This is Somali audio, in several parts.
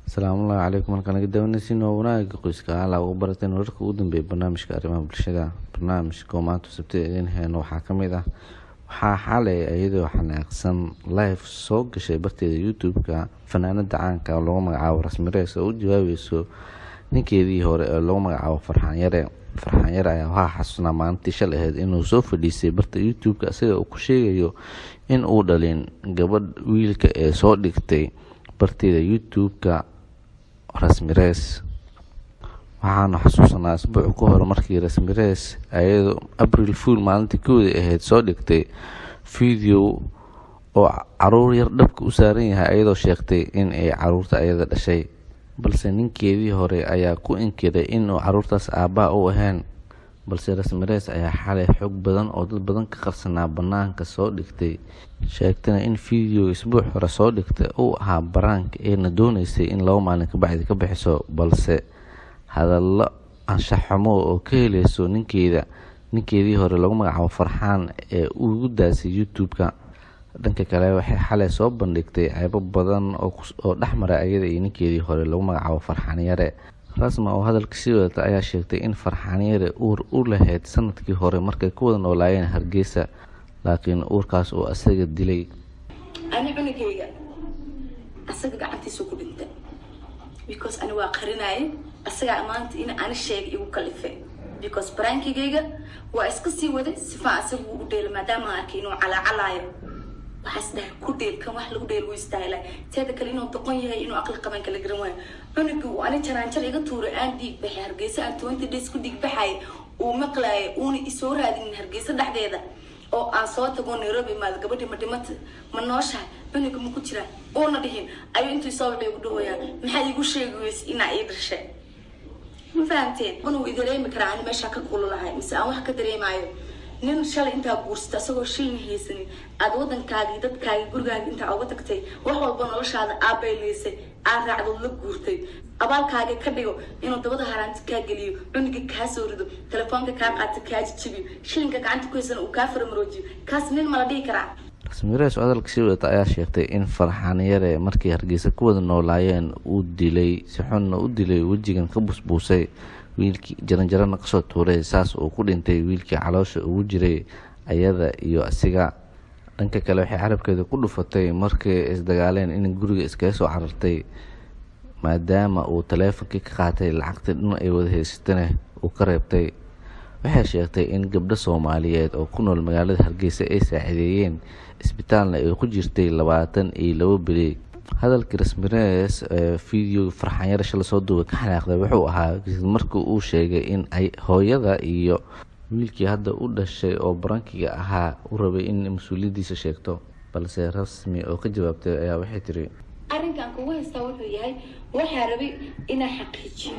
Asalaamu calaykum halkaan naga daawanaysiin waa wanaagga qoyska ala ugu barateen wararka ugu dambeeya barnaamijka arrimaha bulshada. Barnaamijka maanta sabtida idin hayno waxaa ka mid ah waxaa xalay iyadoo xanaaqsan live soo gashay barteeda YouTube-ka fanaanada caanka oo lagu magacaabo Rasmi Reis oo u jawaabayso ninkeedii hore ee lagu magacaabo Farxaan Yare ayaa waxaa xasuusnaa maalintii shalay ahayd inuu soo fadhiistay barta YouTube-ka isaga oo ku sheegayo in uu dhalin gabadh wiilka ee soo dhigtay barteeda YouTube-ka Rasmi Reis. waxaana xasuusanaa asbuuc ka hor markii Rasmi Reis ayadoo April Fool maalintii koodii ahayd soo dhigtay video oo caruur yar dhabka u saaran yahay ayadoo sheegtay in ay caruurta ayada dhashay, balse ninkeedii hore ayaa ku inkiray inuu caruurtaas aabbaha u ahayn. balse Rasmi Reis ayaa xalay xog badan oo dad badan ka qarsanaa banaanka soo dhigtay, sheegtana in video isbuuc hore soo dhigtay uu ahaa baraanka eena doonaysay in 2 maalin ka bacdi ka bixiso, balse hadallo anshax xumo oo ka helayso ninkeedii hore lagu magacaabo Farxaan ee ugu daasay YouTube-ka. dhanka kale waxay xalay soo bandhigtay ceebo badan oo dhexmaray ayada iyo ninkeedii hore lagu magacaabo Farxaan Yare. Rasmi oo hadalka sii wadata ayaa sheegtay in Farxaan Yare uur u lahayd sanadkii hore markay ku wada noolaayeen Hargeysa, laakiin uurkaas uu asaga dilay. أنا عنقية أسقط عتي سوق بنت because أنا واقرناي أسقط أمانت إن أنا شيء يوكلفه because برانكي جيجا وأسقسي وده سفا أسقط وديل ما دام أكينو على علاية وحسده كوديل كم واحد لوديل ويستاهله تهذا كلينو تقنيه إنه أقل كمان كلا جرمه عنق وأنا ترى يقول تور عندي بحرجيسة أنتوا أنت ديس كوديك بحي ومقلاي وني إسورة هذه من هرجيسة ده oo aan soo tago Nairobi maad gabadhi ma dhimatay ma nooshahay baniga ma ku jira oo na dhihin ayu intii soo wada ugu dhawayaan maxay igu sheegays in ay dhashay ma fahanteen inuu idareemi karaa aan meesha ka kululahay mise aan wax ka dareemayo nin shalay inta guursta asagoo shilin haysan aad wadankaaga dadkaaga gurigaaga inta uga tagtay wax walba noloshaada aabeeleysay aad raacdo la guurtay abaalkaaga ka dhigo inuu dabada haraanta ka geliyo cuniga ka soo rido telefoonka ka qaato ka jibiyo shilinka gacanta ku haysan uu ka farmaroojiyo kaas nin ma la dhigi karaa. Rasmi Reis oo hadalka sii wadata ayaa sheegtay in Farxaan Yare markii Hargeysa ku wada noolaayeen uu dilay si xun u dilay wajigan ka busbuusay wiilkii jaranjarana ka soo tuuray saas oo ku dhintay wiilkii caloosha ugu jiray ayada iyo asiga. dhanka kale waxay carabkeeda ku dhufatay markii isdagaaleen in guriga iskaga soo carartay maadaama uu taleefankii ka qaatay lacagta dhan ay wada haysatana uu ka reebtay. waxay sheegtay in gabdho Soomaaliyeed oo ku nool magaalada Hargeysa ay saacideeyeen isbitaalna ay ku jirtay 22 bili. hadalkii Rasmi Reis video Farxaan Yare shalay soo duubay ka xanaaqday wuxuu ahaa markii uu sheegay in ay hooyada iyo wiilkii hadda u dhashay oo barankiga ahaa u rabay in mas'uuliyadiisa sheegto, balse Rasmi oo ka jawaabtay ayaa waxay tiri arrinkan kugu haysta wuxuu yahay waxa rabay in xaqiijiyo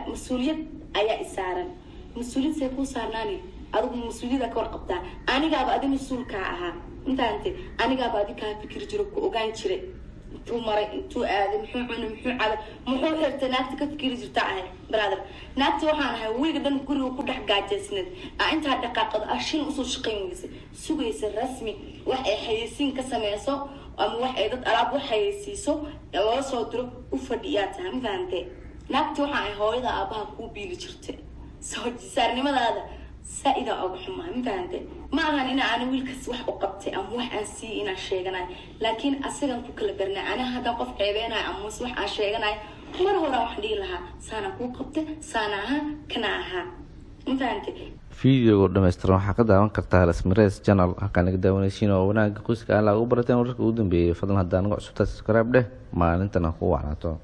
mas'uuliyad ayaa isaaran mas'uuliyad say ku saarnaani adigu mas'uuliyada ka warqabtaa anigaaba adin mas'uulka ahaa intaante anigaaba adin ka fikir jiro ku ogaan jiray intuu maray intuu aaday muxuu cunay muxuu caday muxuu xirtay naagta ka fikir jirta ahay brother naagta waxaan ahay wiiga dhan guriga ku dhex gaajeysnad inta dhaqaaqada ashin usoo shaqayn weysay sugaysa Rasmi wax ay xayeysiin ka sameeyso ama wax ay dad alaab wax xayeysiiso loo soo diro u fadhiyaa taan fahamtay naagta waxaan ahay hooyada aabaha ku biili jirtay soo jisaarnimadaada سائدة أو بحمة مفهمتي ما أنا إن أنا ويلكس وح أقبتي أم وح أنسي إن الشيء لكن أصلاً كل برنا أنا هذا قف عيبنا أم وح الشيء مرة هو راح لي لها سنة قبتي سنة كناها مفهمتي فيديو دمستر waxaa ka daawan kartaa Rasmi Reis channel halkaan naga daawanaysiin oo wanaagga qoyska ala ugu barateen wararka ugu dambeeyay fadlan haddaan ugu cusubtahay subscribe dheh maalintana ku wacnaato.